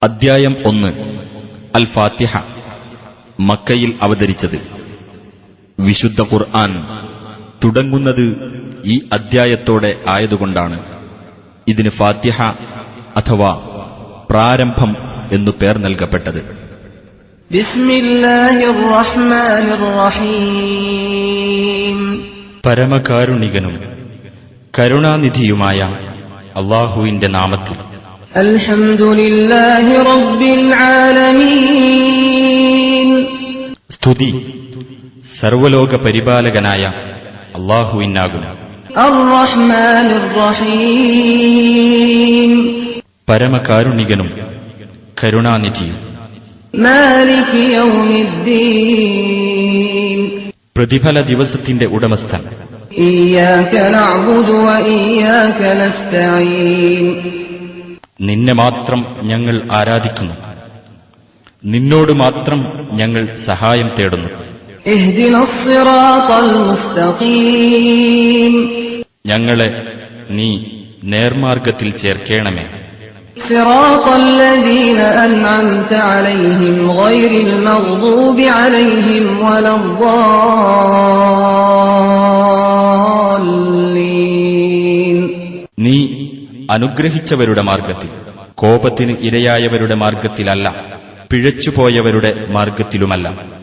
അദ്ധ്യായം 1 അൽ ഫാത്തിഹ. മക്കയിൽ അവതരിച്ചത്. വിശുദ്ധ ഖുർആൻ തുടങ്ങുന്നത് ഈ അദ്ധ്യായത്തോടെ ആയതുകൊണ്ടാണ് ഇതിന് ഫാത്തിഹ അഥവാ പ്രാരംഭം എന്നു പേർ നൽകപ്പെട്ടത്. ബിസ്മില്ലാഹിർ റഹ്മാനിർ റഹീം. പരമകാരുണികനും കരുണാനിധിയുമായ അല്ലാഹുവിന്റെ നാമത്തിൽ. അൽഹംദുലില്ലാഹി റബ്ബിൽ ആലമീൻ. സ്തുതി സർവലോക പരിപാലകനായ അല്ലാഹുവിനാകുന്നു. അർ-റഹ്മാനിർ റഹീം. പരമകാരുണികനും കരുണാനിധിയും. മാലികി യൗമിദ്ദീൻ. പ്രതിഫല ദിവസത്തിന്റെ ഉടമസ്ഥൻ. ഇയ്യാക നഅ്ബുദു വ ഇയ്യാക നസ്തഈൻ. നിന്നെ മാത്രം ഞങ്ങൾ ആരാധിക്കുന്നു, നിന്നോട് മാത്രം ഞങ്ങൾ സഹായം തേടുന്നു. ഇഹ്ദിനസ് സിറാത്തൽ മുസ്തഖീം. ഞങ്ങളെ നീ നേർമാർഗത്തിൽ ചേർക്കേണമേ. സിറാത്തൽ ലദീന അൻഅംത അലൈഹിം ഗൈറിൽ മഗ്ദൂബി അലൈഹിം വലദ്ദാല്ലീൻ. നീ അനുഗ്രഹിച്ചവരുടെ മാർഗത്തിൽ, കോപത്തിന് ഇരയായവരുടെ മാർഗത്തിലല്ല, പിഴച്ചുപോയവരുടെ മാർഗത്തിലുമല്ല.